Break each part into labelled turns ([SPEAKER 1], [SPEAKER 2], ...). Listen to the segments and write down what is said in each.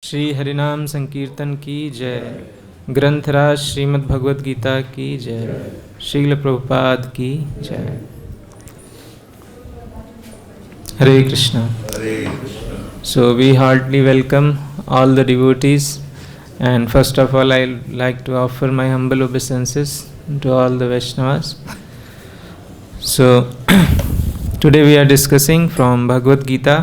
[SPEAKER 1] श्री हरिनाम संकीर्तन की जय। ग्रंथराज श्रीमद् भगवद गीता की जय। श्रील प्रभुपाद की जय। हरे Krishna. So we heartily welcome all the devotees, and first of all I like to offer my humble obeisances to all the Vaishnavas. So today we are discussing from Bhagavad Gita,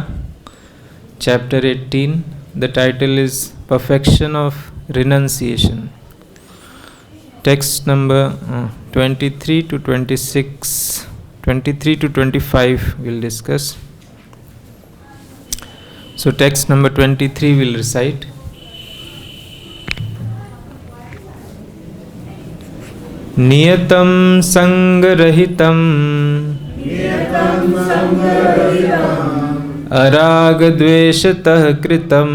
[SPEAKER 1] chapter 18. The title is Perfection of Renunciation. Text number 23 to 26, 23 to 25 we'll discuss. So text number 23 will recite. Niyatam sangarahitam aragadveshatah kritam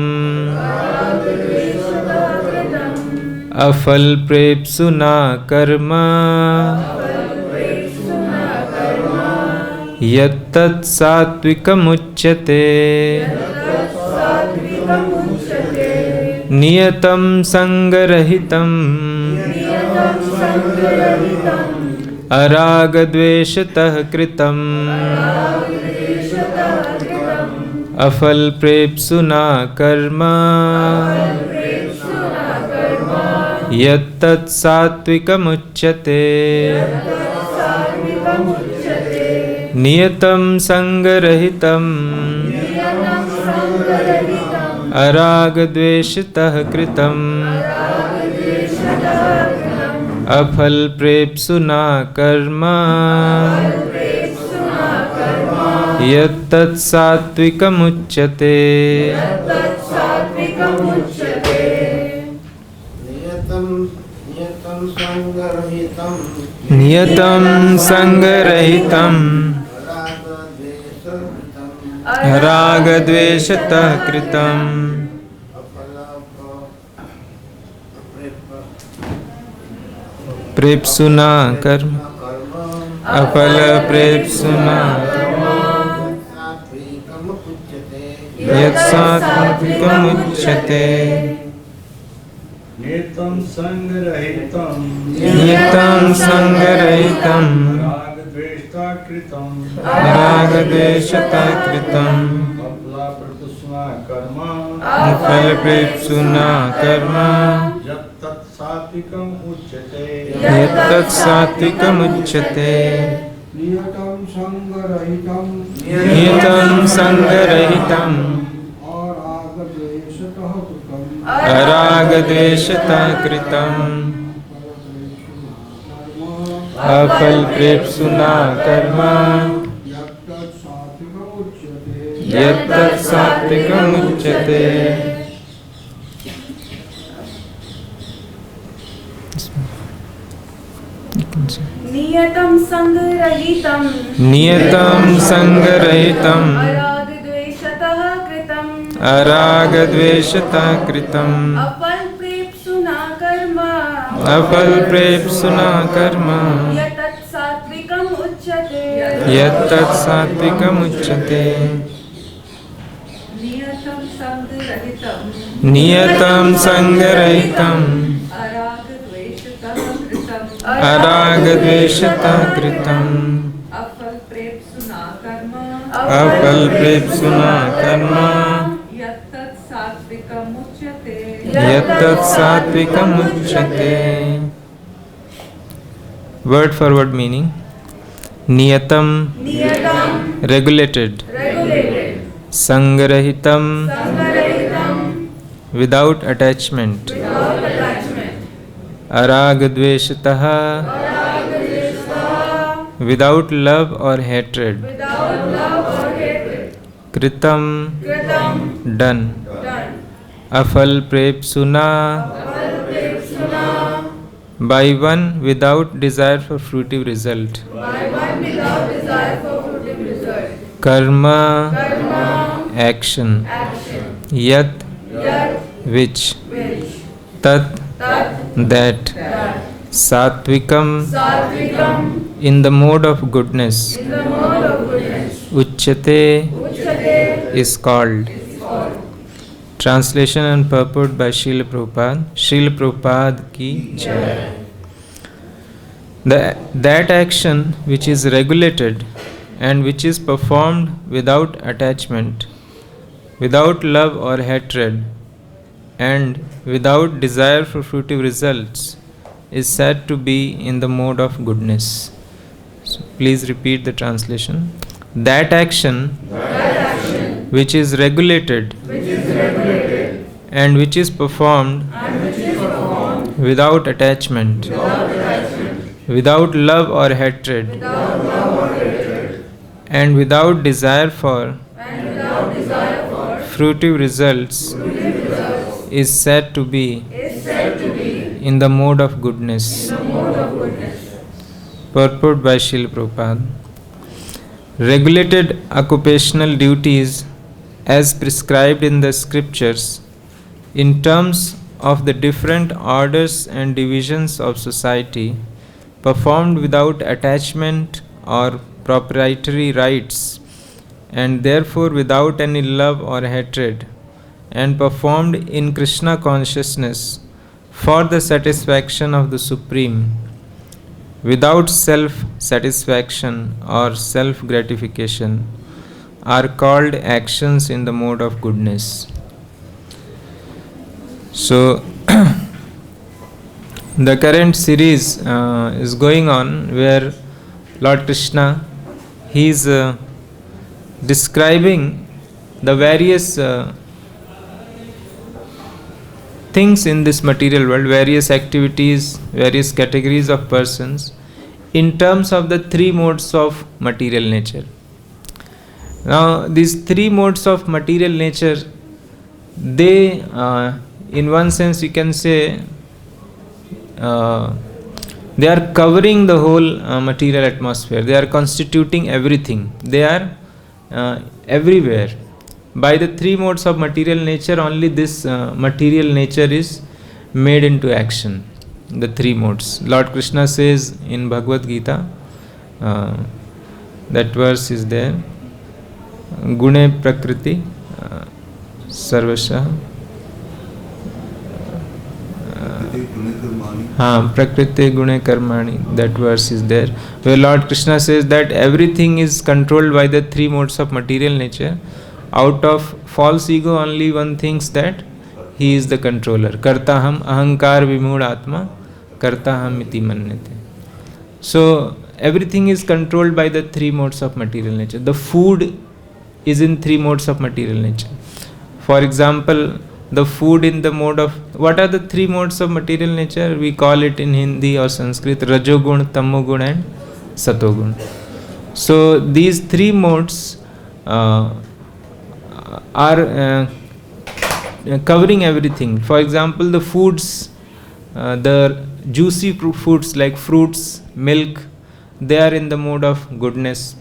[SPEAKER 1] afal prepsuna karma yattat sattvikam-uchyate. नियतं संगरहितं अरागद्वेषतः कृतं अफलप्रेप्सुना कर्म यत्तत् सात्विकमुच्यते. नियतं संगरहितं अरागद्वेषतः कृतम् अफलप्रेप्सुना कर्म यत्तत् सात्विकमुच्यते. नियतं संगरहितं रागद्वेषतः कृतं प्रेप्सुना कर्म अफल प्रेप्सुना यत्सात्विकमुच्यते.
[SPEAKER 2] नियतं
[SPEAKER 1] संगरहितं रागद्वेषतः कृतं फलप्रेप्सुना कर्म यत्तत् सात्विकमुच्यते. नियतं संगरहितं अरागद्वेषतः कृतं अफलप्रेप्सुना कर्म यत्तत् सात्विकमुच्यते.
[SPEAKER 3] नियतं संगरहितं
[SPEAKER 1] अरागद्वेषतः कृतं अफलप्रेप्सुना कर्म
[SPEAKER 3] यत्तत्
[SPEAKER 1] सात्विकमुच्यते. नियतं संगरहितं अरागद्वेषतः कृतं अफलप्रेप्सुना कर्म यत्तत् सात्विकमुच्यते. Word for word meaning. नियतं regulated, संगरहितं without attachment, अरागद्वेषतः without love or hatred, कृतं done, अफलप्रेप्सुना by one without desire for fruitive result, karma action, yat which, tat that, satvikam in the mode of goodness, uchyate is called, Translation and purport by Srila Prabhupada. Srila Prabhupada ki jai. That action which is regulated and which is performed without attachment, without love or hatred, and without desire for fruitive results, is said to be in the mode of goodness. So please repeat the translation. That action which is regulated and which is performed without attachment, without love or hatred, and without desire for fruitive results, is said to be in the mode of goodness. Purport by Srila Prabhupada. Regulated occupational duties as prescribed in the scriptures in terms of the different orders and divisions of society, performed without attachment or proprietary rights, and therefore without any love or hatred, and performed in Krishna consciousness for the satisfaction of the Supreme, without self-satisfaction or self-gratification, are called actions in the mode of goodness. So, the current series is going on where Lord Krishna, he is describing the various things in this material world, various activities, various categories of persons in terms of the three modes of material nature. Now, these three modes of material nature, they, in one sense, you can say, they are covering the whole material atmosphere. They are constituting everything. They are everywhere. By the three modes of material nature, only this material nature is made into action. The three modes. Lord Krishna says in Bhagavad Gita, that verse is there, Gune Prakriti Sarvasha. Prakriti Gune Karmani. That verse is there, where Lord Krishna says that everything is controlled by the three modes of material nature. Out of false ego, only one thinks that he is the controller. Kartaham ahankar vimud atma kartaham iti manyate. So everything is controlled by the three modes of material nature. The food is in three modes of material nature. For example, the food in the mode of, what are the three modes of material nature? We call it in Hindi or Sanskrit Rajogun, Tamogun and Satogun. So these three modes are covering everything. For example, the foods, the juicy foods like fruits, milk, they are in the mode of goodness.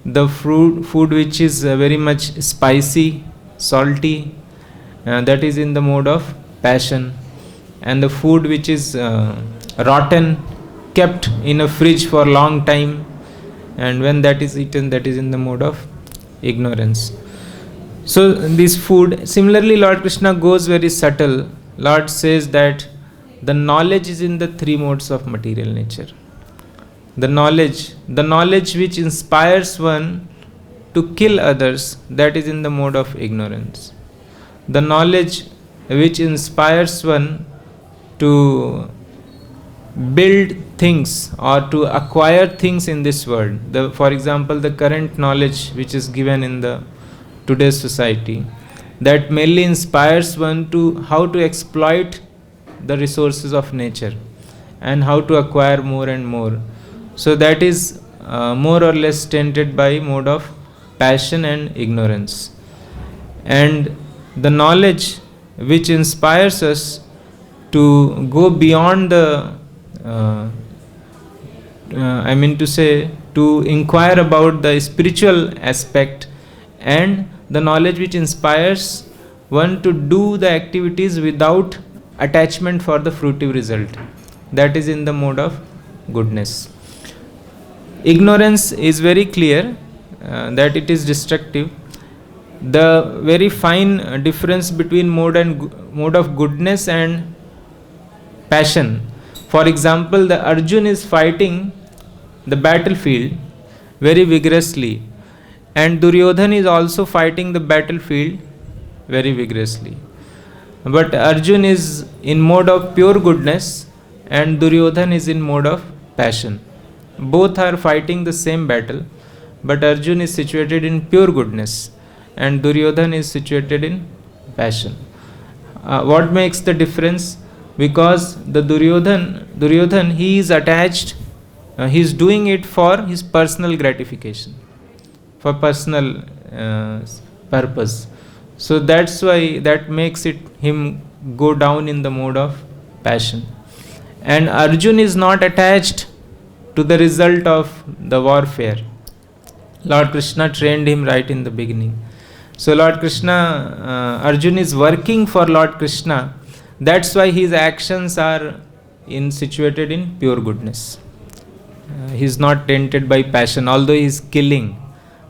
[SPEAKER 1] The food which is very much spicy, salty, that is in the mode of passion. And the food which is rotten, kept in a fridge for a long time, and when that is eaten, that is in the mode of ignorance. So this food, similarly Lord Krishna goes very subtle. Lord says that the knowledge is in the three modes of material nature. The knowledge which inspires one to kill others, that is in the mode of ignorance. The knowledge which inspires one to build things or to acquire things in this world. For example, the current knowledge which is given in the today's society, that mainly inspires one to how to exploit the resources of nature and how to acquire more and more. So that is more or less tainted by mode of passion and ignorance. And the knowledge which inspires us to go beyond the to inquire about the spiritual aspect, and the knowledge which inspires one to do the activities without attachment for the fruitive result, that is in the mode of goodness. Ignorance is very clear that it is destructive. the very fine difference between mode of goodness and passion. For example, the Arjun is fighting the battlefield very vigorously, and Duryodhan is also fighting the battlefield very vigorously. But Arjun is in mode of pure goodness and Duryodhan is in mode of passion. Both are fighting the same battle, but Arjun is situated in pure goodness and Duryodhan is situated in passion. What makes the difference? Because the Duryodhan, he is attached, he is doing it for his personal gratification, for personal purpose. So that's why that makes him go down in the mode of passion. And Arjun is not attached to the result of the warfare. Lord Krishna trained him right in the beginning. So Lord Krishna, Arjun is working for Lord Krishna. That's why his actions are situated in pure goodness. He is not tainted by passion, although he is killing,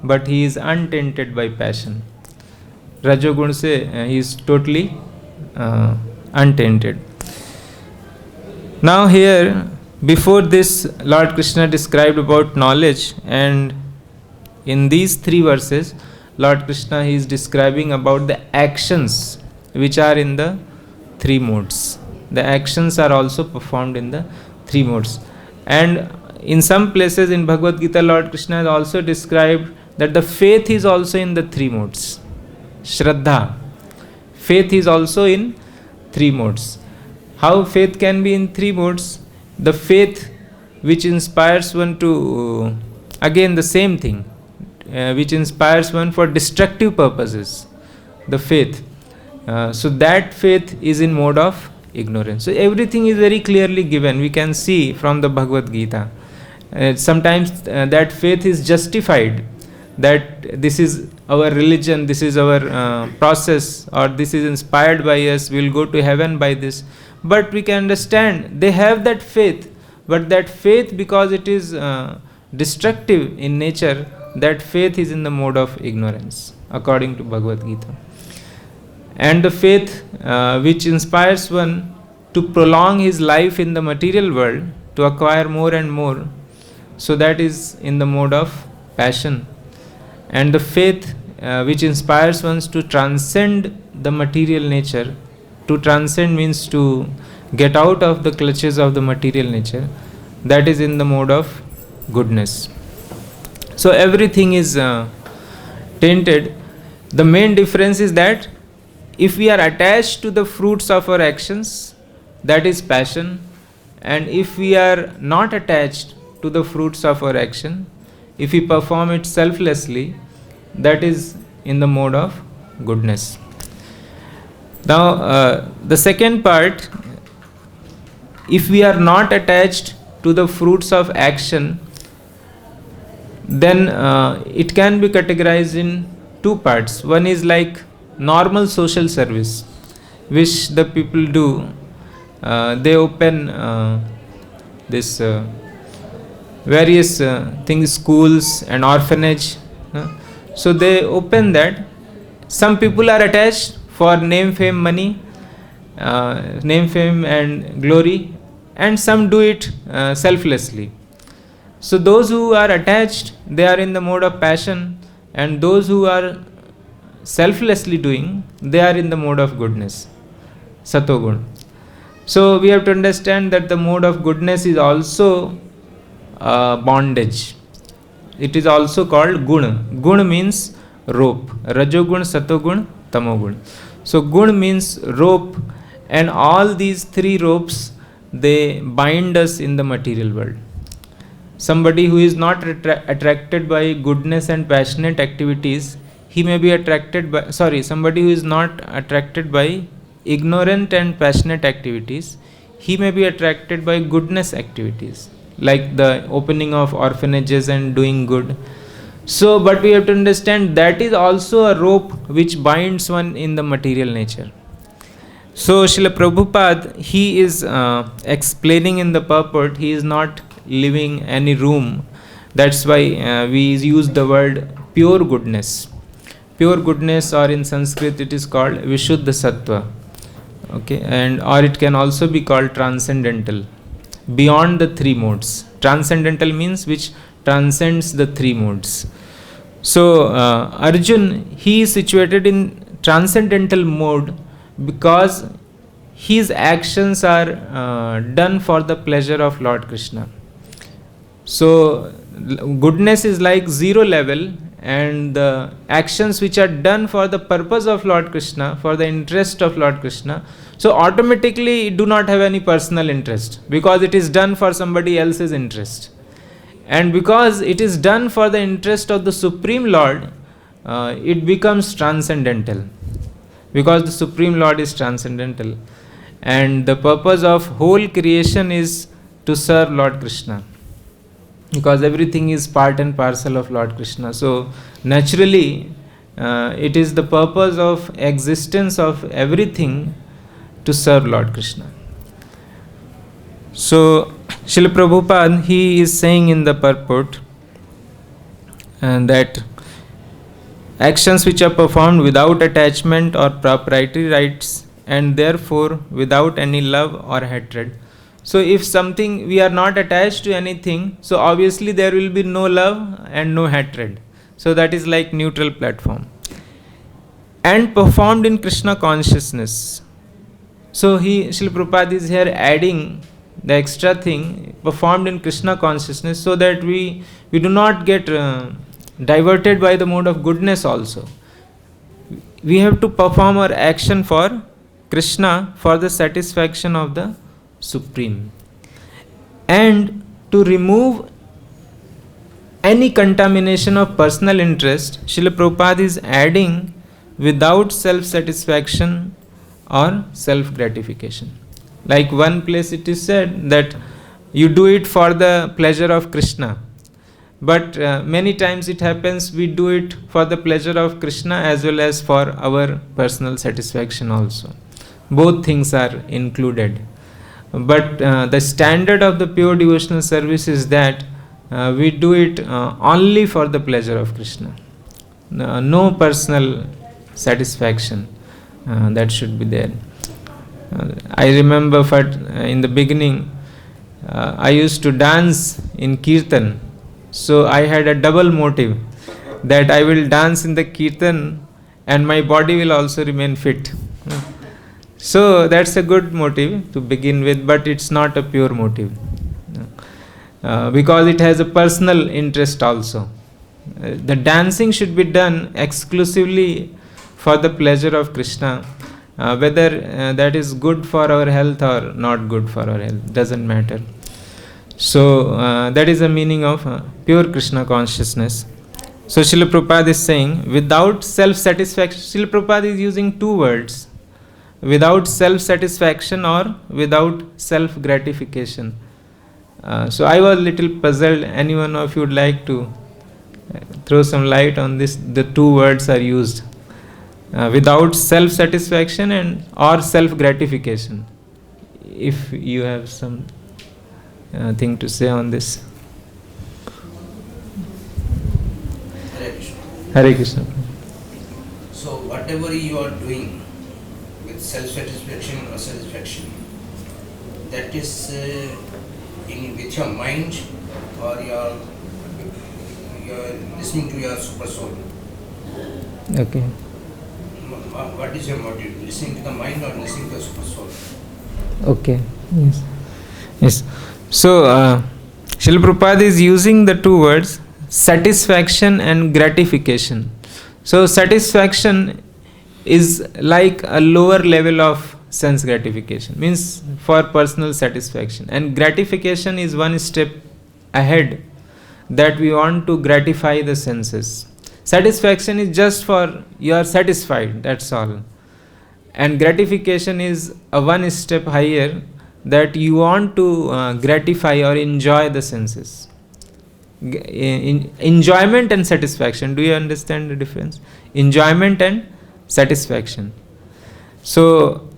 [SPEAKER 1] but he is untainted by passion. Rajogun se he is totally untainted. Now here, before this, Lord Krishna described about knowledge, and in these 3 verses, Lord Krishna he is describing about the actions which are in the 3 modes. The actions are also performed in the 3 modes. And in some places in Bhagavad Gita, Lord Krishna has also described that the faith is also in the 3 modes. Shraddha. Faith is also in 3 modes. How faith can be in 3 modes? The faith which inspires one to, again the same thing, which inspires one for destructive purposes. The faith. So that faith is in mode of ignorance. So everything is very clearly given. We can see from the Bhagavad Gita. Sometimes that faith is justified, that this is our religion, this is our process, or this is inspired by us, we will go to heaven by this. But we can understand they have that faith, but that faith, because it is destructive in nature, that faith is in the mode of ignorance, according to Bhagavad Gita. And the faith which inspires one to prolong his life in the material world, to acquire more and more, so that is in the mode of passion. And the faith which inspires one to transcend the material nature, to transcend means to get out of the clutches of the material nature, that is in the mode of goodness. So everything is tainted. The main difference is that if we are attached to the fruits of our actions, that is passion, and if we are not attached to the fruits of our action, if we perform it selflessly, that is in the mode of goodness. Now the second part, if we are not attached to the fruits of action, then it can be categorized in 2 parts. One is like normal social service, which the people do. They open this various things, schools and orphanage. So they open that. Some people are attached for name, fame, money, name, fame and glory, and some do it selflessly. So those who are attached, they are in the mode of passion, and those who are selflessly doing, they are in the mode of goodness, Satogun. So we have to understand that the mode of goodness is also bondage. It is also called gun. Gun means rope. Rajogun, Satogun, Tamogun. So gun means rope, and all these 3 ropes, they bind us in the material world. Somebody who is not attracted by goodness and passionate activities, he may be attracted by, somebody who is not attracted by ignorant and passionate activities, he may be attracted by goodness activities, like the opening of orphanages and doing good. So, but we have to understand that is also a rope which binds one in the material nature. So, Srila Prabhupada, he is explaining in the purport, he is not leaving any room. That's why we use the word pure goodness. pure goodness, or in Sanskrit it is called Vishuddha Sattva. Okay, and or it can also be called transcendental, beyond the three modes. Transcendental means which transcends the three modes. So Arjun, he is situated in transcendental mode because his actions are done for the pleasure of Lord Krishna. So goodness is like zero level, and the actions which are done for the purpose of Lord Krishna, for the interest of Lord Krishna, so automatically do not have any personal interest, because it is done for somebody else's interest. And because it is done for the interest of the Supreme Lord, it becomes transcendental, because the Supreme Lord is transcendental, and the purpose of whole creation is to serve Lord Krishna, because everything is part and parcel of Lord Krishna. So naturally it is the purpose of existence of everything to serve Lord Krishna. So Srila Prabhupada, he is saying in the purport that actions which are performed without attachment or proprietary rights, and therefore without any love or hatred. So if something, we are not attached to anything, so obviously there will be no love and no hatred. So that is like neutral platform. And performed in Krishna consciousness. So Srila Prabhupada is here adding the extra thing, performed in Krishna consciousness, so that we do not get diverted by the mode of goodness also. We have to perform our action for Krishna, for the satisfaction of the Supreme, and to remove any contamination of personal interest. Srila Prabhupada is adding without self-satisfaction or self-gratification. Like one place it is said that you do it for the pleasure of Krishna, but many times it happens we do it for the pleasure of Krishna as well as for our personal satisfaction also. Both things are included. But the standard of the pure devotional service is that we do it only for the pleasure of Krishna. No personal satisfaction that should be there. I remember in the beginning I used to dance in Kirtan. So I had a double motive, that I will dance in the Kirtan and my body will also remain fit. So that's a good motive to begin with, but it's not a pure motive, because it has a personal interest also. The dancing should be done exclusively for the pleasure of Krishna. Whether that is good for our health or not good for our health doesn't matter. So that is the meaning of pure Krishna consciousness. So Srila Prabhupada is saying without self-satisfaction. Srila Prabhupada is using two words, without self-satisfaction or without self-gratification. So I was a little puzzled. Anyone of you would like to throw some light on this? The two words are used, without self-satisfaction and or self-gratification. If you have some thing to say on this.
[SPEAKER 2] Hare Krishna.
[SPEAKER 1] Hare Krishna.
[SPEAKER 2] So whatever you are doing with self-satisfaction or satisfaction, that is with your mind, or you're listening to your super soul.
[SPEAKER 1] Okay.
[SPEAKER 2] What is your motive? Listening to the mind or listening to the super soul?
[SPEAKER 1] Okay. Yes. Yes. So Srila Prabhupada is using the two words satisfaction and gratification. So satisfaction is like a lower level of sense gratification, means for personal satisfaction, and gratification is one step ahead, that we want to gratify the senses. Satisfaction is just for you are satisfied, that's all, and gratification is a one step higher, that you want to gratify or enjoy the senses. Enjoyment and satisfaction, do you understand the difference? Enjoyment and satisfaction. So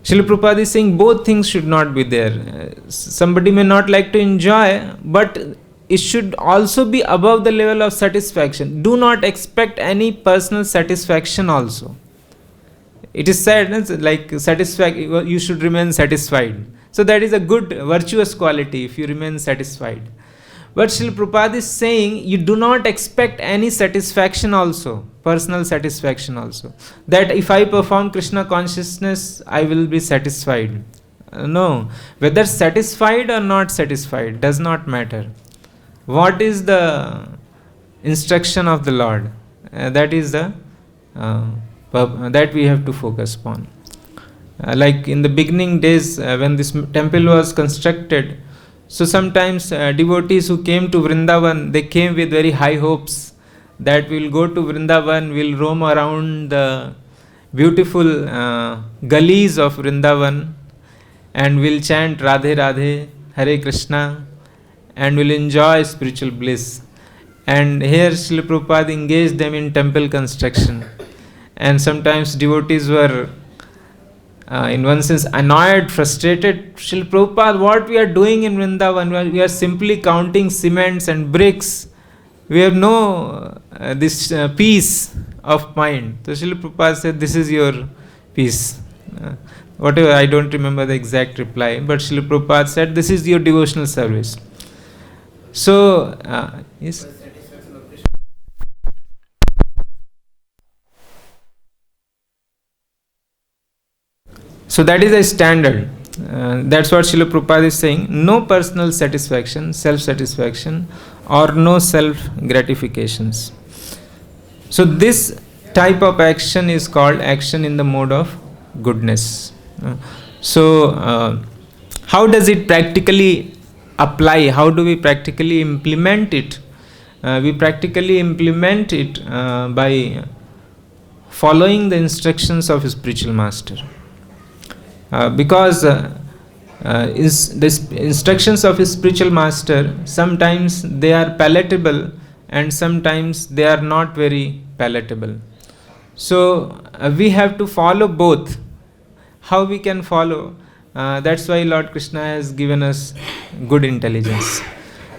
[SPEAKER 1] Srila Prabhupada is saying both things should not be there. Somebody may not like to enjoy, but it should also be above the level of satisfaction. Do not expect any personal satisfaction also. It is said, like you should remain satisfied. So that is a good virtuous quality if you remain satisfied. But Srila Prabhupada is saying you do not expect any satisfaction also, personal satisfaction also. That if I perform Krishna consciousness, I will be satisfied. No, whether satisfied or not satisfied does not matter. What is the instruction of the Lord? That is the that we have to focus upon. Like in the beginning days when this temple was constructed, so sometimes devotees who came to Vrindavan, they came with very high hopes that we'll go to Vrindavan, we'll roam around the beautiful gullies of Vrindavan and we'll chant Radhe Radhe, Hare Krishna, and we'll enjoy spiritual bliss. And here Srila Prabhupada engaged them in temple construction. And sometimes devotees were in one sense annoyed, frustrated. Srila Prabhupada, what we are doing in Vrindavan, we are simply counting cements and bricks. We have no this peace of mind. So Srila Prabhupada said, this is your peace. Whatever, I don't remember the exact reply, but Srila Prabhupada said, this is your devotional service. So, yes. So that is a standard. That's what Srila Prabhupada is saying. No personal satisfaction, self-satisfaction, or no self-gratifications. So this type of action is called action in the mode of goodness. How does it practically apply? How do we practically implement it? We practically implement it by following the instructions of a spiritual master. Because the instructions of a spiritual master, sometimes they are palatable and sometimes they are not very palatable. So we have to follow both. How we can follow? That's why Lord Krishna has given us good intelligence.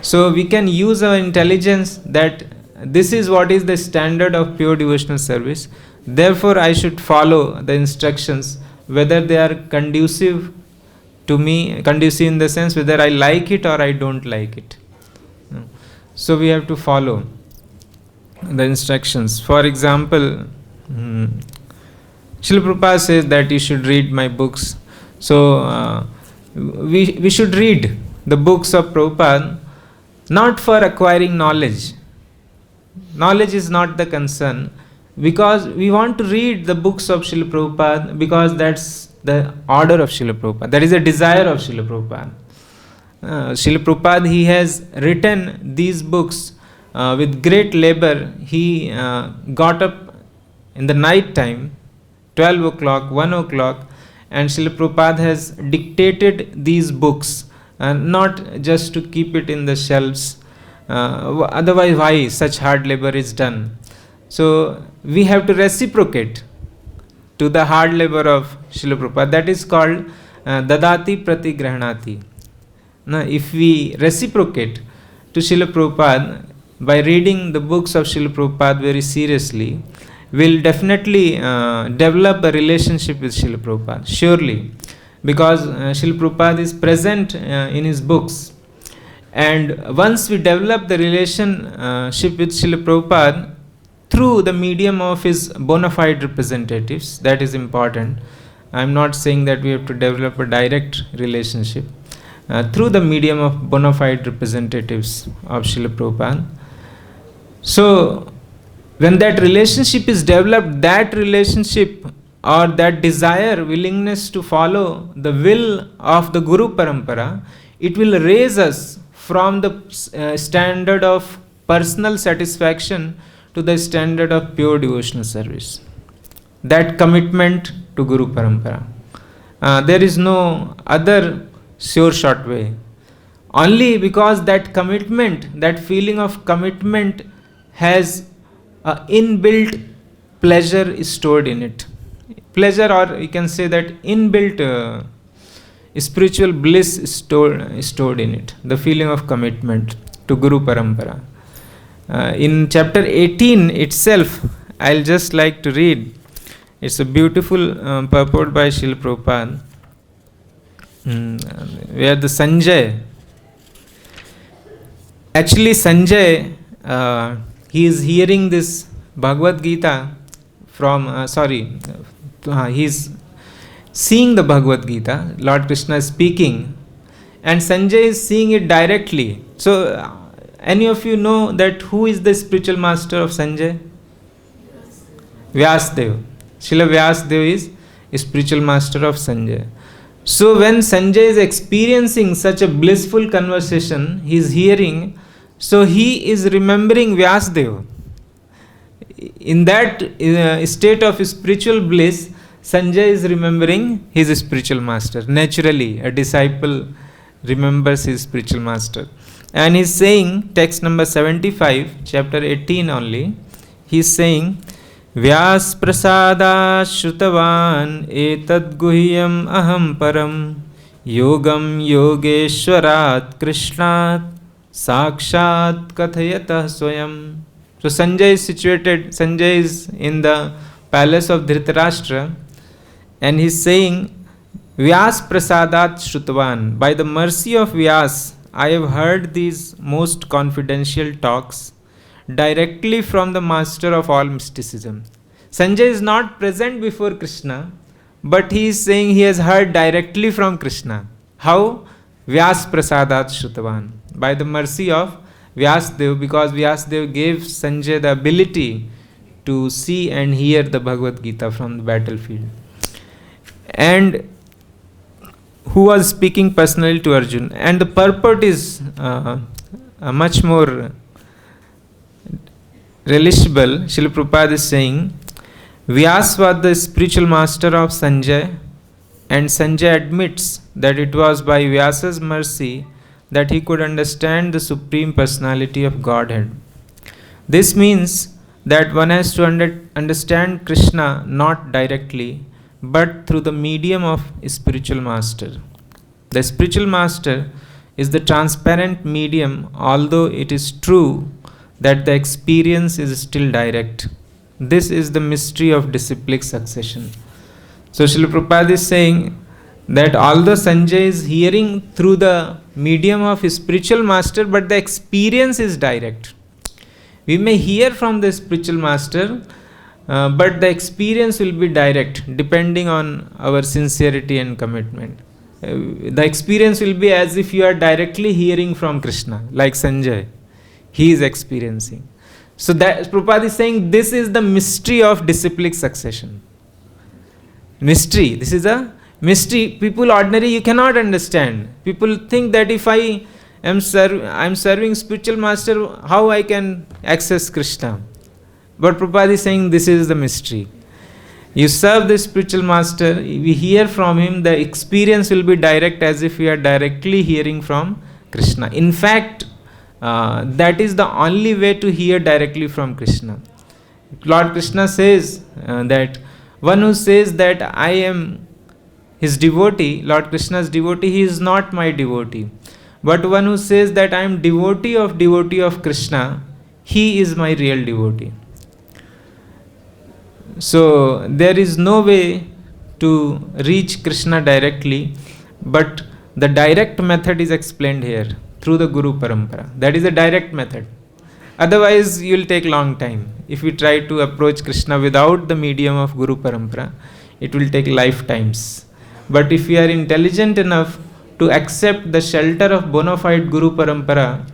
[SPEAKER 1] So we can use our intelligence that this is what is the standard of pure devotional service. Therefore I should follow the instructions, whether they are conducive to me, conducive in the sense whether I like it or I don't like it. So we have to follow the instructions. For example, Srila Prabhupada says that you should read my books. So we should read the books of Prabhupada not for acquiring knowledge. Knowledge is not the concern, because we want to read the books of Srila Prabhupada because that's the order of Srila Prabhupada. That is the desire of Srila Prabhupada. Srila Prabhupada, he has written these books with great labor. He got up in the night time, 12 o'clock, 1 o'clock, and Srila Prabhupada has dictated these books, not just to keep it in the shelves. Otherwise, why such hard labor is done? So we have to reciprocate to the hard labor of Srila Prabhupada. That is called dadati pratigrahanati. Now, if we reciprocate to Srila Prabhupada by reading the books of Srila Prabhupada very seriously, we'll definitely develop a relationship with Srila Prabhupada, surely, because Srila Prabhupada is present in his books. And once we develop the relationship with Srila Prabhupada through the medium of his bona fide representatives, that is important. I am not saying that we have to develop a direct relationship. Through the medium of bona fide representatives of Srila Prabhupada. So, when that relationship is developed, that relationship or that desire, willingness to follow the will of the Guru Parampara, it will raise us from the standard of personal satisfaction to the standard of pure devotional service. That commitment to Guru Parampara. There is no other sure short way. Only because that commitment, that feeling of commitment has inbuilt pleasure stored in it. Pleasure, or you can say that inbuilt spiritual bliss stored in it. The feeling of commitment to Guru Parampara. In chapter 18 itself, I'll just like to read. It's a beautiful purport by Srila Prabhupada, where the Sanjay, actually Sanjay, he is hearing this Bhagavad Gita from, he's seeing the Bhagavad Gita, Lord Krishna is speaking, and Sanjay is seeing it directly. So, any of you know that who is the spiritual master of Sanjay? Vyasdev. Srila Vyasdev is spiritual master of Sanjay. So when Sanjay is experiencing such a blissful conversation, he is hearing, so he is remembering Vyasdev. In that state of spiritual bliss, Sanjay is remembering his spiritual master. Naturally, a disciple remembers his spiritual master. And he is saying, text number 75, chapter 18 only, he is saying, Vyas prasada shrutavan etad guhyam aham param yogam yogeshwarat krishnat sakshat kathayatah swayam. So Sanjay is in the palace of Dhritarashtra, and he is saying, Vyas prasadat shrutavan, by the mercy of Vyas, I have heard these most confidential talks directly from the master of all mysticism. Sanjay is not present before Krishna, but he is saying he has heard directly from Krishna. How? Vyas prasadat shrutavan, by the mercy of Vyasdev, because Vyasdev gave Sanjay the ability to see and hear the Bhagavad Gita from the battlefield. And who was speaking personally to Arjuna. And the purport is much more relishable. Srila Prabhupada is saying, Vyas was the spiritual master of Sanjay, and Sanjay admits that it was by Vyasa's mercy that he could understand the Supreme Personality of Godhead. This means that one has to understand Krishna not directly, but through the medium of spiritual master. The spiritual master is the transparent medium, although it is true that the experience is still direct. This is the mystery of disciplic succession. So Srila Prabhupada is saying that although Sanjay is hearing through the medium of his spiritual master, but the experience is direct. We may hear from the spiritual master, but the experience will be direct depending on our sincerity and commitment. The experience will be as if you are directly hearing from Krishna, like Sanjay. He is experiencing. So that Prabhupada is saying this is the mystery of disciplic succession. Mystery. This is a mystery. People ordinary you cannot understand. People think that if I am serving spiritual master, how I can access Krishna? But Prabhupada is saying this is the mystery. You serve the spiritual master, we hear from him, the experience will be direct as if we are directly hearing from Krishna. In fact, that is the only way to hear directly from Krishna. Lord Krishna says that one who says that I am his devotee, Lord Krishna's devotee, he is not my devotee. But one who says that I am devotee of Krishna, he is my real devotee. So there is no way to reach Krishna directly, but the direct method is explained here through the Guru Parampara. That is a direct method. Otherwise you will take long time. If we try to approach Krishna without the medium of Guru Parampara, it will take lifetimes. But if we are intelligent enough to accept the shelter of bona fide Guru Parampara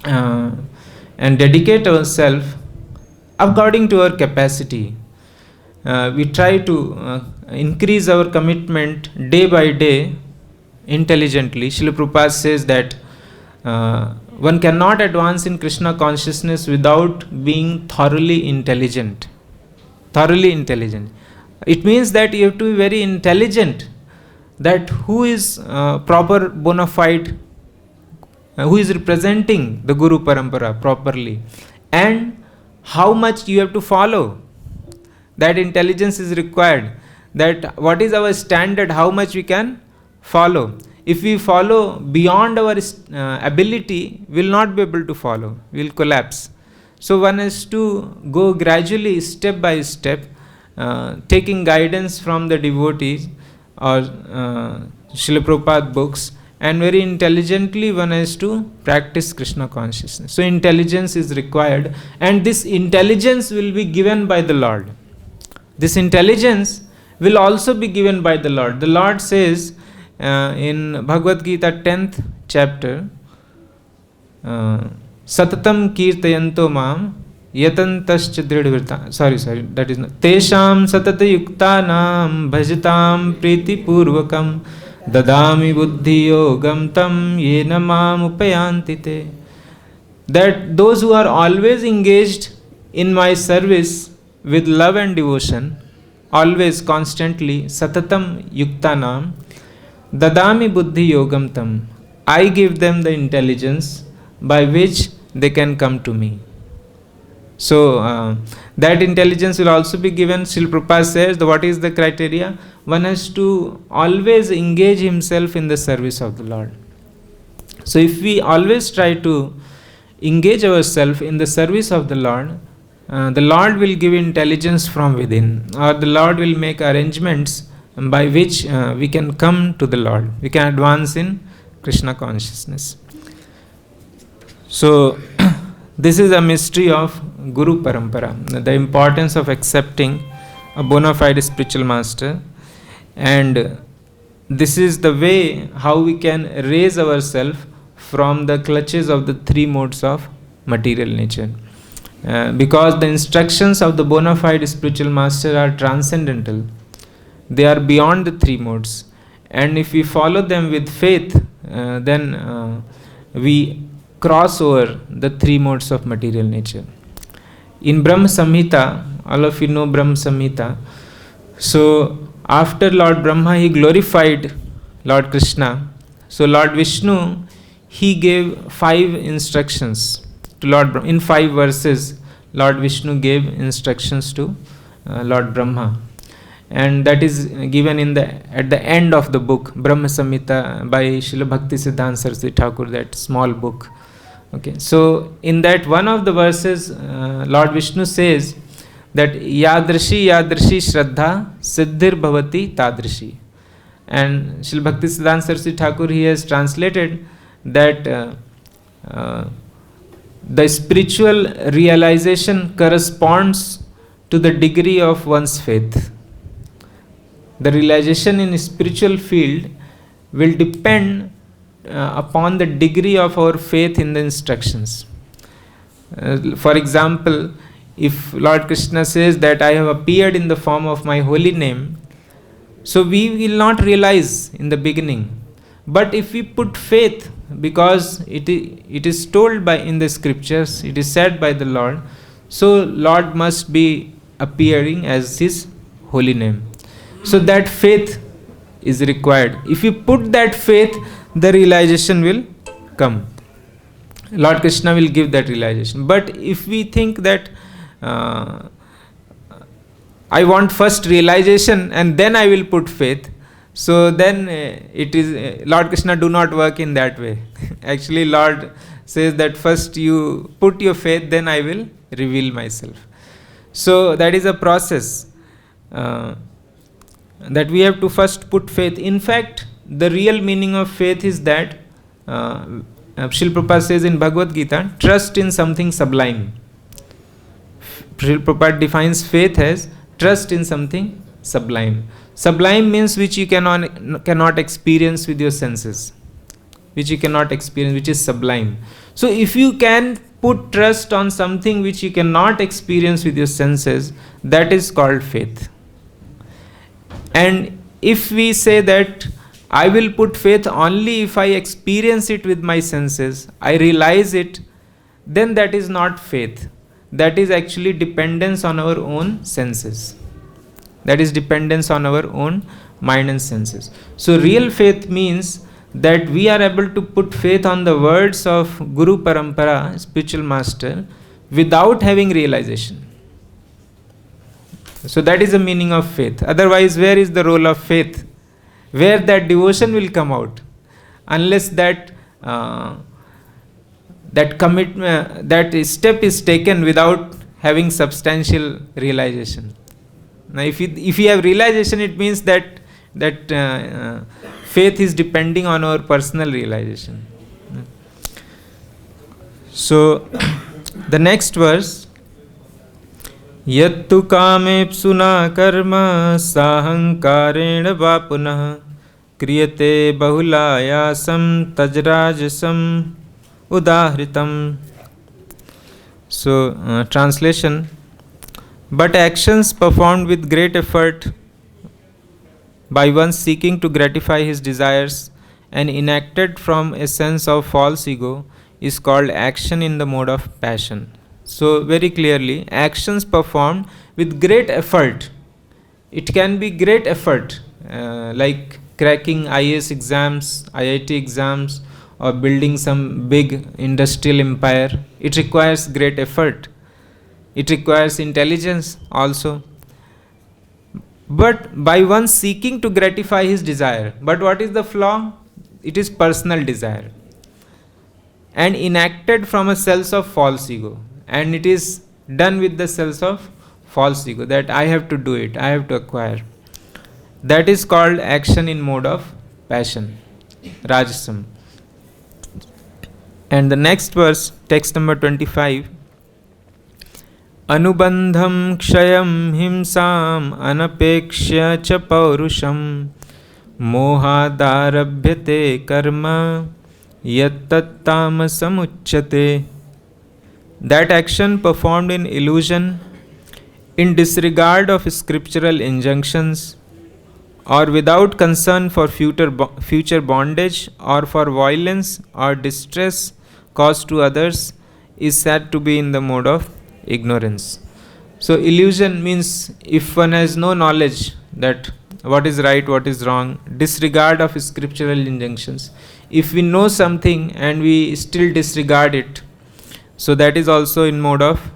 [SPEAKER 1] and dedicate ourselves according to our capacity, we try to increase our commitment day by day intelligently. Srila Prabhupada says that one cannot advance in Krishna consciousness without being thoroughly intelligent. Thoroughly intelligent. It means that you have to be very intelligent, that who is proper bona fide, who is representing the Guru Parampara properly, and how much you have to follow. That intelligence is required, that what is our standard, how much we can follow. if we follow beyond our ability, we will not be able to follow, we will collapse. So one has to go gradually, step by step, taking guidance from the devotees or Srila Prabhupada books, and very intelligently one has to practice Krishna consciousness. So intelligence is required, and this intelligence will be given by the Lord. This intelligence will also be given by the Lord. The Lord says in Bhagavad Gita 10th chapter, Satatam kirtayanto mam yatantascha dridvrta. Sorry, that is not. Tesham satata yuktanam bhajatam priti purvakam dadami buddhi yogam tam yena mam upayantite. That those who are always engaged in my service with love and devotion, always, constantly, satatam yuktanam, dadami buddhi yogam tam, I give them the intelligence by which they can come to me. So that intelligence will also be given. Srila Prabhupada says, what is the criteria? One has to always engage himself in the service of the Lord. So if we always try to engage ourselves in the service of the Lord will give intelligence from within, or the Lord will make arrangements by which we can come to the Lord. We can advance in Krishna consciousness. So this is a mystery of Guru Parampara, the importance of accepting a bona fide spiritual master, and this is the way how we can raise ourselves from the clutches of the three modes of material nature. Because the instructions of the bona fide spiritual master are transcendental, they are beyond the three modes, and if we follow them with faith, then we cross over the three modes of material nature. In Brahma Samhita, all of you know Brahma Samhita. So after Lord Brahma, he glorified Lord Krishna. So Lord Vishnu, he gave 5 instructions to Lord Brahma. In 5 verses, Lord Vishnu gave instructions to Lord Brahma, and that is given at the end of the book Brahma Samhita by Srila Bhakti Siddhanta Saraswati Thakur, that small book. Okay, so in that one of the verses, Lord Vishnu says that Yadrishi Shraddha Siddhir Bhavati Tadrishi, and Srila Bhakti Siddhanta Saraswati Thakur, he has translated that the spiritual realization corresponds to the degree of one's faith. The realization in spiritual field will depend upon the degree of our faith in the instructions. For example, if Lord Krishna says that I have appeared in the form of my holy name, so we will not realize in the beginning. But if we put faith, because it is told in the scriptures, it is said by the Lord, so Lord must be appearing as his holy name. So that faith is required. If you put that faith, the realization will come. Lord Krishna will give that realization. But if we think that I want first realization and then I will put faith, so then it is Lord Krishna do not work in that way. Actually, Lord says that first you put your faith, then I will reveal myself. So that is a process that we have to first put faith. In fact, the real meaning of faith is that Srila Prabhupada says in Bhagavad Gita, trust in something sublime. Srila Prabhupada defines faith as trust in something sublime. Sublime means which you cannot experience with your senses, which you cannot experience, which is sublime. So if you can put trust on something which you cannot experience with your senses, that is called faith. And if we say that I will put faith only if I experience it with my senses, I realize it, then that is not faith. That is actually dependence on our own senses. That is dependence on our own mind and senses. So real faith means that we are able to put faith on the words of Guru Parampara, spiritual master, without having realization. So that is the meaning of faith. Otherwise, where is the role of faith? Where that devotion will come out? unless that commitment, that step is taken without having substantial realization. Now, if you have realization, it means that faith is depending on our personal realization. So, the next verse, Yattu kamepsuna karma sahankarena va punah kriyate bahulayasam tajrajasam udahritam. So, translation: but actions performed with great effort by one seeking to gratify his desires and enacted from a sense of false ego is called action in the mode of passion. So, very clearly, actions performed with great effort. It can be great effort, like cracking IAS exams, IIT exams, or building some big industrial empire. It requires great effort. It requires intelligence also. But by one seeking to gratify his desire. But what is the flaw? It is personal desire. And enacted from a sense of false ego. And it is done with the sense of false ego, that I have to do it, I have to acquire. That is called action in mode of passion, Rajasam. And the next verse, text number 25. Anubandham kshayam himsam anapekshya cha paurusham mohadarabhyate karma yattattam uchyate. That action performed in illusion, in disregard of scriptural injunctions, or without concern for future bondage or for violence or distress caused to others, is said to be in the mode of ignorance. So, illusion means if one has no knowledge that what is right, what is wrong, disregard of scriptural injunctions. If we know something and we still disregard it, so that is also in mode of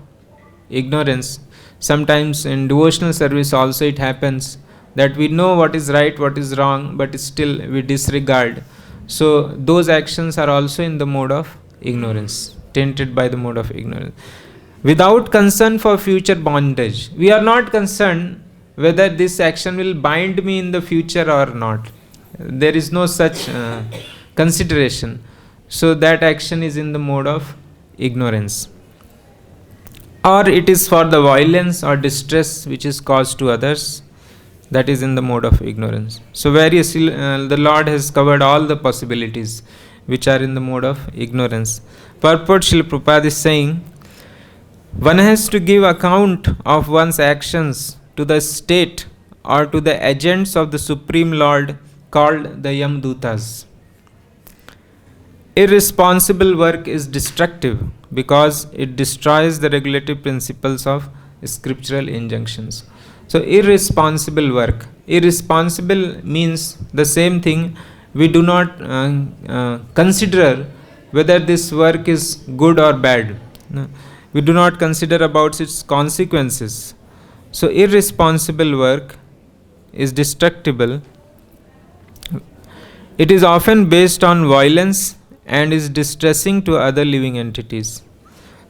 [SPEAKER 1] ignorance. Sometimes in devotional service also it happens that we know what is right, what is wrong, but still we disregard. So those actions are also in the mode of ignorance, tainted by the mode of ignorance. Without concern for future bondage. We are not concerned whether this action will bind me in the future or not. There is no such consideration. So that action is in the mode of ignorance. Or it is for the violence or distress which is caused to others. That is in the mode of ignorance. So the Lord has covered all the possibilities which are in the mode of ignorance. Purport Srila Prabhupada is saying, one has to give account of one's actions to the state or to the agents of the Supreme Lord called the Yamdutas. Irresponsible work is destructive because it destroys the regulative principles of scriptural injunctions. So, irresponsible work. Irresponsible means the same thing. We do not consider whether this work is good or bad. No. We do not consider about its consequences. So, irresponsible work is destructible. It is often based on violence and is distressing to other living entities.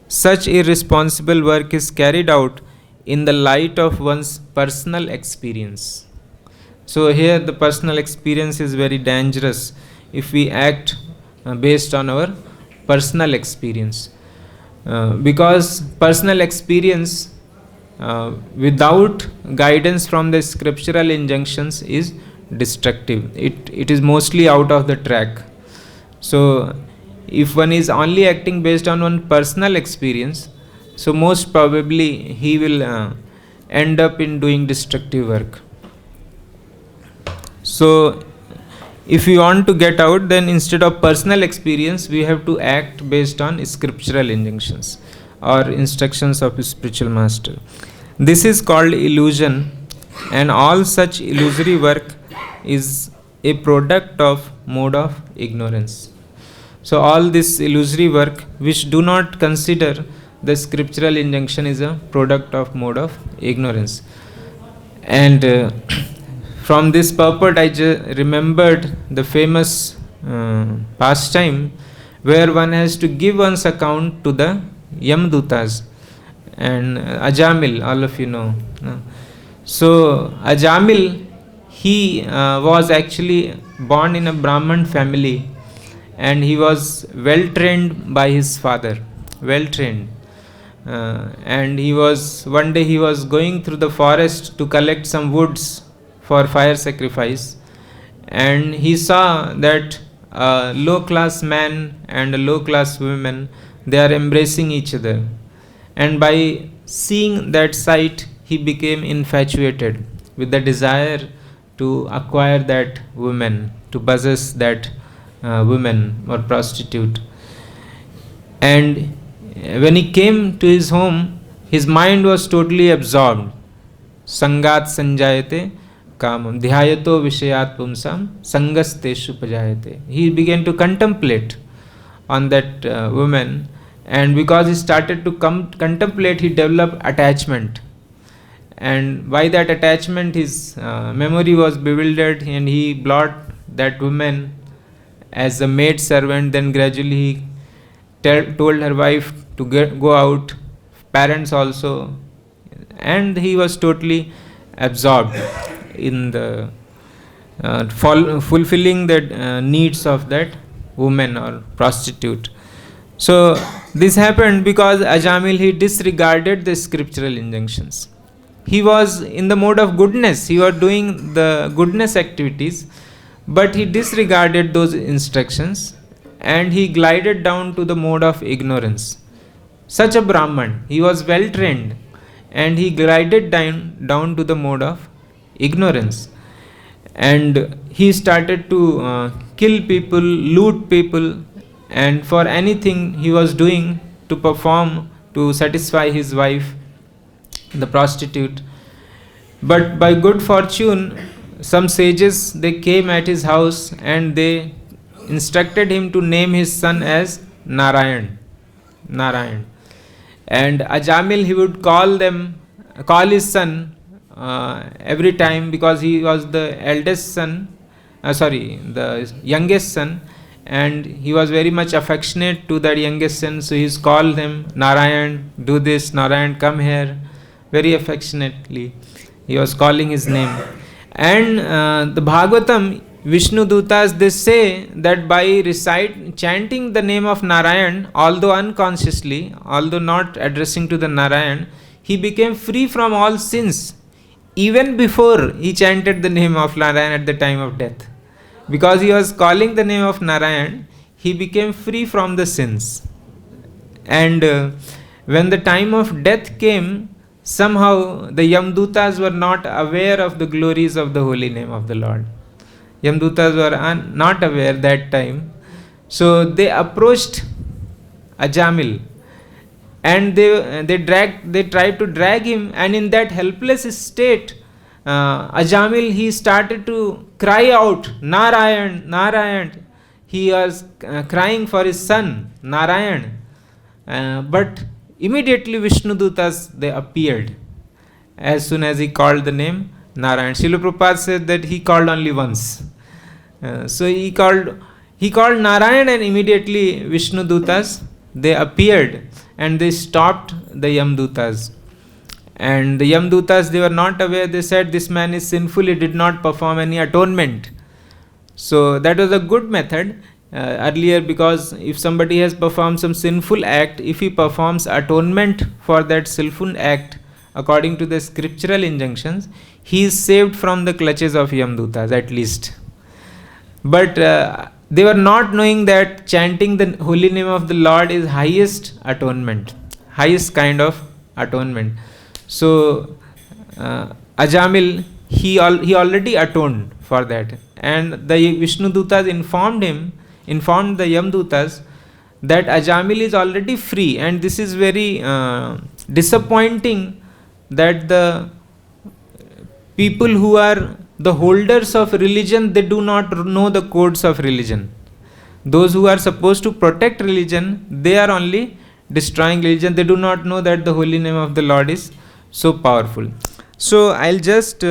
[SPEAKER 1] Such irresponsible work is carried out in the light of one's personal experience. So here the personal experience is very dangerous if we act based on our personal experience. Because personal experience without guidance from the scriptural injunctions is destructive. It is mostly out of the track. So, if one is only acting based on one personal experience, so most probably he will end up in doing destructive work. So, if we want to get out, then instead of personal experience, we have to act based on scriptural injunctions or instructions of a spiritual master. This is called illusion, and all such illusory work is a product of mode of ignorance. So all this illusory work which do not consider the scriptural injunction is a product of mode of ignorance. And from this purport I remembered the famous pastime where one has to give one's account to the Yamdutas. And Ajamil, all of you know. So Ajamil, he was actually born in a Brahman family, and he was well trained by his father, well trained. And one day he was going through the forest to collect some woods for fire sacrifice, and he saw that a low class man and a low class woman, they are embracing each other. And by seeing that sight, he became infatuated with the desire to acquire that woman, to possess that woman or prostitute. And when he came to his home, his mind was totally absorbed. Sangat sanjayate kamam dhyayato vishayat pumsam sangasteshu pajayate. He began to contemplate on that woman, and because he started to contemplate, he developed attachment. And by that attachment, his memory was bewildered, and he brought that woman as a maid servant. Then gradually he told her wife to go out, parents also, and he was totally absorbed in the fulfilling the needs of that woman or prostitute. So this happened because Ajamil, he disregarded the scriptural injunctions. He was in the mode of goodness, he was doing the goodness activities, but he disregarded those instructions and he glided down to the mode of ignorance. Such a Brahman, he was well trained, and he glided down to the mode of ignorance. And he started to kill people, loot people, and for anything he was doing to perform, to satisfy his wife, the prostitute. But by good fortune, some sages, they came at his house and they instructed him to name his son as Narayan. And Ajamil, he would call his son every time, because he was the eldest son, the youngest son, and he was very much affectionate to that youngest son. So he's called him Narayan, do this, Narayan, come here, very affectionately. He was calling his name. And the Bhagavatam, Vishnu Dutas, they say that by chanting the name of Narayan, although unconsciously, although not addressing to the Narayan, he became free from all sins, even before he chanted the name of Narayan at the time of death. Because he was calling the name of Narayan, he became free from the sins. And when the time of death came, somehow the Yamdutas were not aware of the glories of the holy name of the Lord. Yamdutas were not aware that time. So they approached Ajamil, and they tried to drag him, and in that helpless state, Ajamil, he started to cry out, Narayan, Narayan. He was crying for his son, Narayan. But immediately Vishnu Dutas, they appeared as soon as he called the name Narayan. Srila Prabhupada said that he called only once. So he called Narayan, and immediately Vishnu Dutas, they appeared and they stopped the Yamdutas. And the Yamdutas, they were not aware. They said, this man is sinful, he did not perform any atonement. So that was a good method earlier, because if somebody has performed some sinful act, if he performs atonement for that sinful act according to the scriptural injunctions, he is saved from the clutches of Yamdutas at least. But they were not knowing that chanting the holy name of the Lord is highest atonement, highest kind of atonement. So Ajamil, he already atoned for that, and the Vishnu Dutas informed the Yamdutas that Ajamil is already free, and this is very disappointing that the people who are the holders of religion, they do not know the codes of religion. Those who are supposed to protect religion, they are only destroying religion. They do not know that the holy name of the Lord is so powerful. So I'll just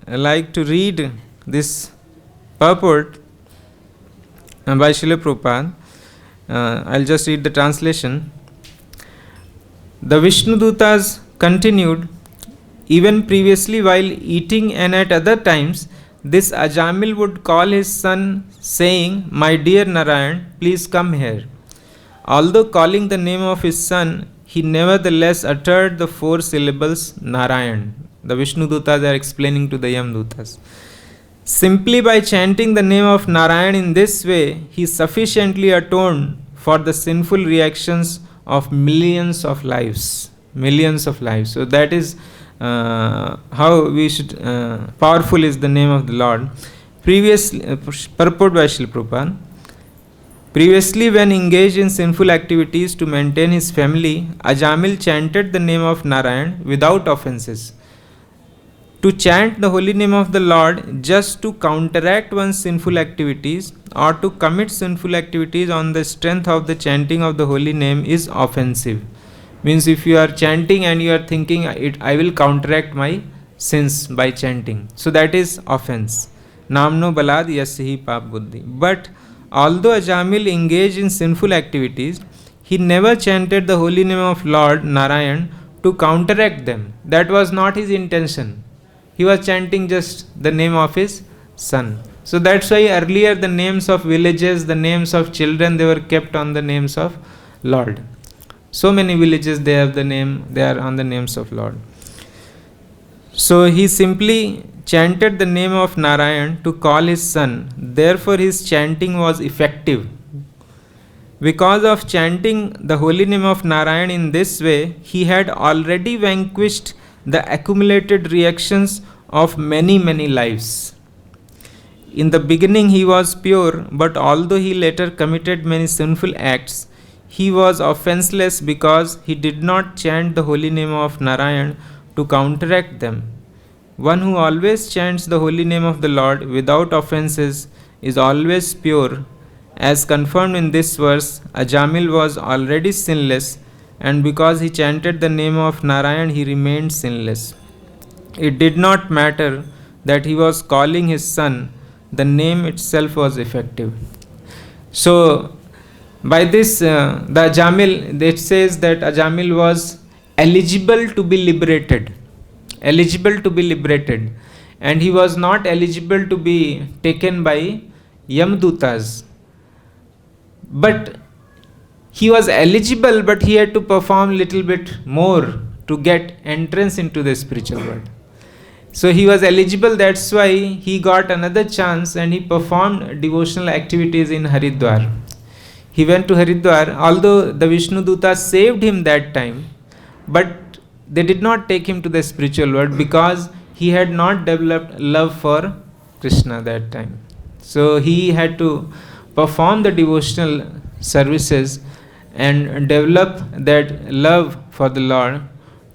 [SPEAKER 1] like to read this purport. by Srila Prabhupada. I'll just read the translation. The Vishnu Dutas continued, even previously while eating and at other times, this Ajamil would call his son saying, "My dear Narayan, please come here." Although calling the name of his son, he nevertheless uttered the 4 syllables Narayan. The Vishnu Dutas are explaining to the Yam Dutas. Simply by chanting the name of Narayan in this way, he sufficiently atoned for the sinful reactions of millions of lives. Millions of lives. So that is how we should, powerful is the name of the Lord. Previously, purport by Srila Prabhupada. Previously, when engaged in sinful activities to maintain his family, Ajamil chanted the name of Narayan without offenses. To chant the holy name of the Lord just to counteract one's sinful activities or to commit sinful activities on the strength of the chanting of the holy name is offensive. Means if you are chanting and you are thinking, I will counteract my sins by chanting. So that is offense. Namno balad yashi pap buddhi. But although Ajamil engaged in sinful activities, he never chanted the holy name of Lord Narayan to counteract them. That was not his intention. He was chanting just the name of his son. So that's why earlier the names of villages, the names of children, they were kept on the names of Lord. So many villages they have the name, they are on the names of Lord. So he simply chanted the name of Narayan to call his son. Therefore his chanting was effective. Because of chanting the holy name of Narayan in this way, he had already vanquished the accumulated reactions of many lives. In the beginning he was pure, but although he later committed many sinful acts, he was offenseless because he did not chant the holy name of Narayan to counteract them. One who always chants the holy name of the Lord without offenses is always pure. As confirmed in this verse, Ajamil was already sinless, and because he chanted the name of Narayan, he remained sinless. It did not matter that he was calling his son, the name itself was effective. So, by this, the Ajamil, it says that Ajamil was eligible to be liberated. Eligible to be liberated. And he was not eligible to be taken by Yamdutas. But he was eligible, but he had to perform little bit more to get entrance into the spiritual world. So he was eligible, that's why he got another chance and he performed devotional activities in Haridwar. He went to Haridwar, although the Vishnu Duta saved him that time, but they did not take him to the spiritual world because he had not developed love for Krishna that time. So he had to perform the devotional services and develop that love for the Lord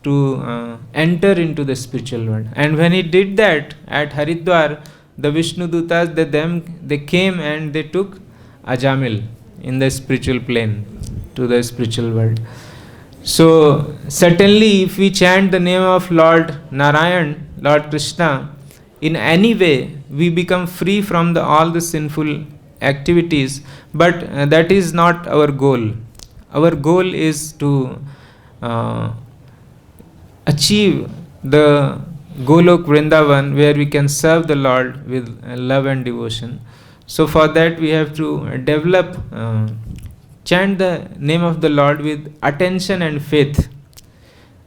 [SPEAKER 1] to enter into the spiritual world. And when he did that at Haridwar, the Vishnu Dutas, they came and they took Ajamil in the spiritual plane to the spiritual world. So certainly if we chant the name of Lord Narayan, Lord Krishna, in any way we become free from all the sinful activities, but that is not our goal. Our goal is to achieve the Golok Vrindavan, where we can serve the Lord with love and devotion. So for that we have to develop, chant the name of the Lord with attention and faith.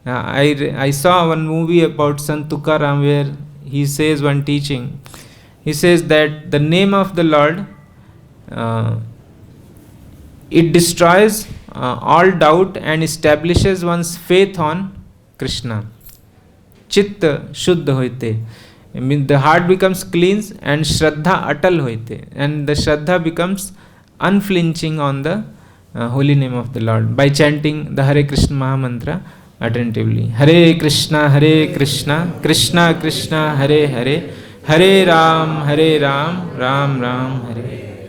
[SPEAKER 1] I saw one movie about Sant Tukaram where he says one teaching. He says that the name of the Lord, it destroys all doubt and establishes one's faith on Krishna. Chitta Shuddha hoite. I mean, the heart becomes clean and Shraddha Atal hoite. And the Shraddha becomes unflinching on the holy name of the Lord by chanting the Hare Krishna Maha Mantra attentively. Hare Krishna, Krishna Krishna, Hare Hare, Hare Ram, Ram Ram, Hare.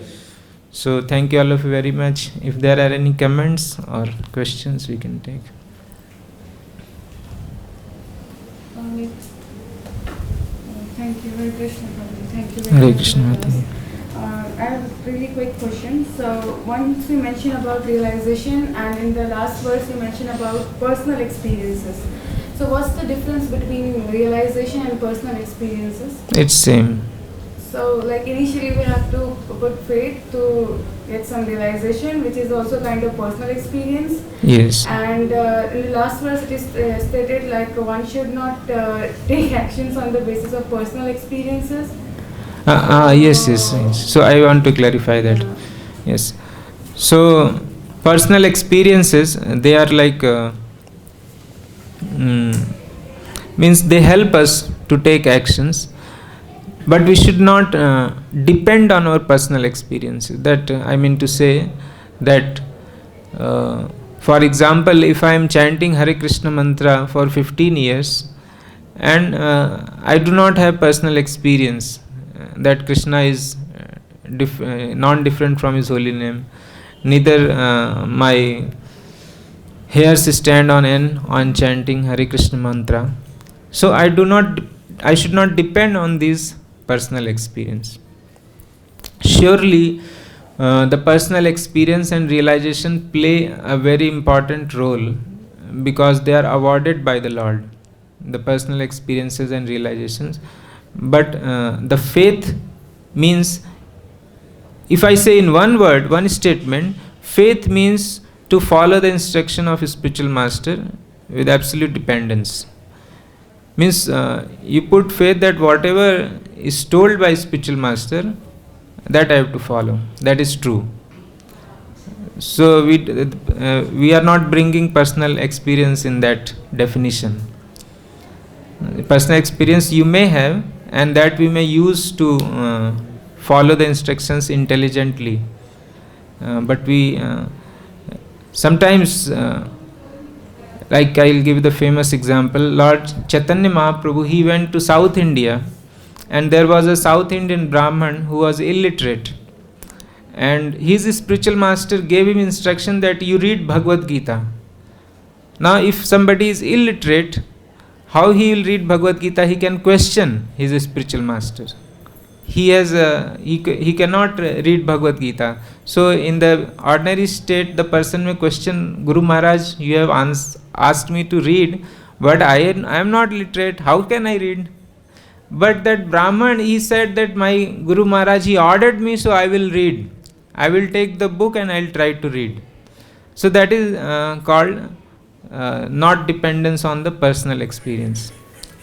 [SPEAKER 1] So thank you all of you very much. If there are any comments or questions, we can take.
[SPEAKER 3] Thank you, Hare Krishna. Thank you
[SPEAKER 1] Hare
[SPEAKER 3] very
[SPEAKER 1] Krishna.
[SPEAKER 3] much. I have a really quick question. So once you mentioned about realization, and in the last verse you mentioned about personal experiences. So what's the difference between realization and personal experiences?
[SPEAKER 1] It's same.
[SPEAKER 3] So like initially we have to put faith to get some realization, which is also kind of personal experience.
[SPEAKER 1] Yes.
[SPEAKER 3] And in the last verse it is stated like one should not take actions on the basis of personal experiences.
[SPEAKER 1] Yes. So I want to clarify that. Yes. So personal experiences, they are like means they help us to take actions, but we should not depend on our personal experiences. That I mean to say that, for example, if I am chanting Hare Krishna mantra for 15 years and I do not have personal experience that Krishna is non-different from his holy name, neither my hairs stand on end on chanting Hare Krishna mantra, so I should not depend on these personal experience. Surely the personal experience and realization play a very important role because they are awarded by the Lord, the personal experiences and realizations. But the faith means, if I say in one word, one statement, faith means to follow the instruction of a spiritual master with absolute dependence. Means you put faith that whatever is told by spiritual master, that I have to follow. That is true. So we are not bringing personal experience in that definition. Personal experience you may have, and that we may use to follow the instructions intelligently. But we sometimes, like I'll give the famous example, Lord Chaitanya Mahaprabhu, he went to South India, and there was a South Indian Brahman who was illiterate, and his spiritual master gave him instruction that you read Bhagavad Gita. Now if somebody is illiterate, how he will read Bhagavad Gita? He can question his spiritual master. He cannot read Bhagavad Gita. So in the ordinary state, the person may question, Guru Maharaj, you have asked me to read, but I am not literate. How can I read? But that Brahman, he said that my Guru Maharaj, he ordered me, so I will read. I will take the book and I will try to read. So that is called not dependence on the personal experience.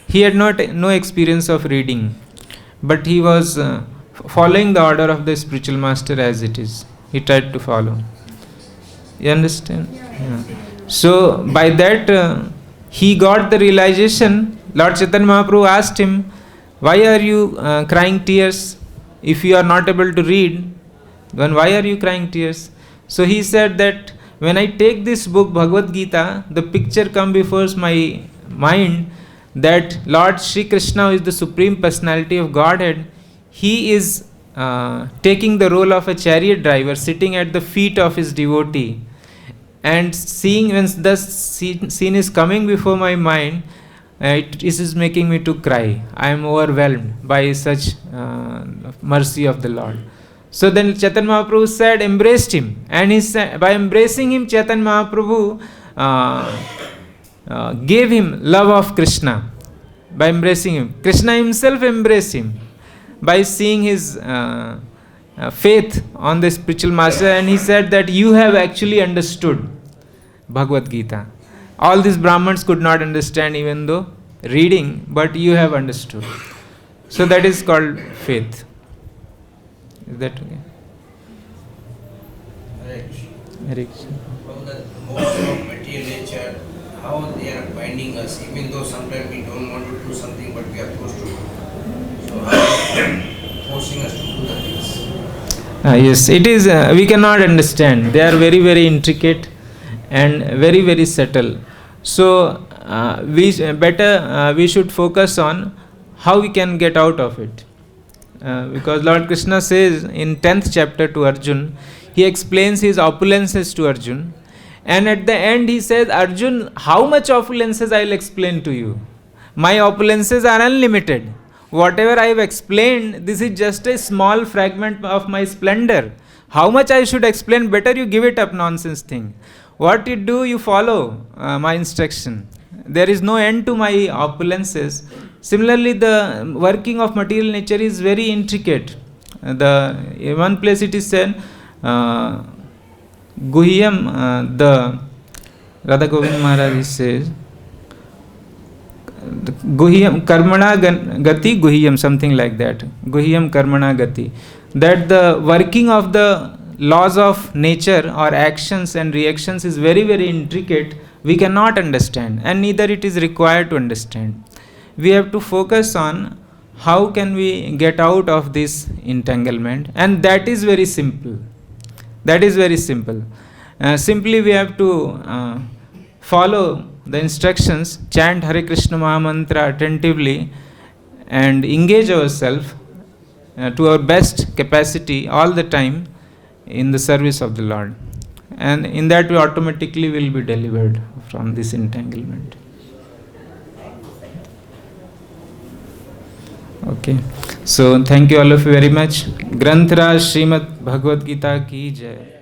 [SPEAKER 1] He had no experience of reading, but he was following the order of the spiritual master as it is. He tried to follow. You understand? Yeah. So by that he got the realization. Lord Chaitanya Mahaprabhu asked him, why are you crying tears? If you are not able to read, then why are you crying tears? So he said that when I take this book Bhagavad Gita, the picture comes before my mind that Lord Shri Krishna is the Supreme Personality of Godhead. He is taking the role of a chariot driver, sitting at the feet of his devotee, and seeing when the scene is coming before my mind, it is making me to cry. I am overwhelmed by such mercy of the Lord. So then Chaitanya Mahaprabhu said, embraced him, and he said, by embracing him, Chaitanya Mahaprabhu gave him love of Krishna. By embracing him, Krishna himself embraced him by seeing his faith on the spiritual master, and he said that you have actually understood Bhagavad Gita. All these Brahmins could not understand even though reading, but you have understood. So that is called faith. Is that okay?
[SPEAKER 2] Hare Krishna. How the motion of material nature, how they are binding us, even though sometimes we don't want to do something, but we are forced to do. So how they are forcing us to do the things.
[SPEAKER 1] Yes, it is. We cannot understand. They are very, very intricate and very, very subtle. So we should focus on how we can get out of it. Because Lord Krishna says in 10th chapter to Arjun, he explains his opulences to Arjun, and at the end he says, Arjun, how much opulences I will explain to you? My opulences are unlimited. whatever I have explained, this is just a small fragment of my splendor. How much I should explain? Better you give it up, nonsense thing. What you do, you follow my instruction. There is no end to my opulences. Similarly, the working of material nature is very intricate. In one place it is said, Guhyam, the Radha Govind Maharaj says, Guhyam Karmana Gati Guhyam, something like that. Guhyam Karmana Gati. That the working of the laws of nature or actions and reactions is very, very intricate. We cannot understand, and neither it is required to understand. We have to focus on how can we get out of this entanglement, and that is very simple. That is very simple. Simply we have to follow the instructions, chant Hare Krishna Mahamantra attentively, and engage ourselves to our best capacity all the time in the service of the Lord. And in that we automatically will be delivered from this entanglement. Okay. So thank you all of you very much. Granth Raj Srimad Bhagavad Gita ki jai.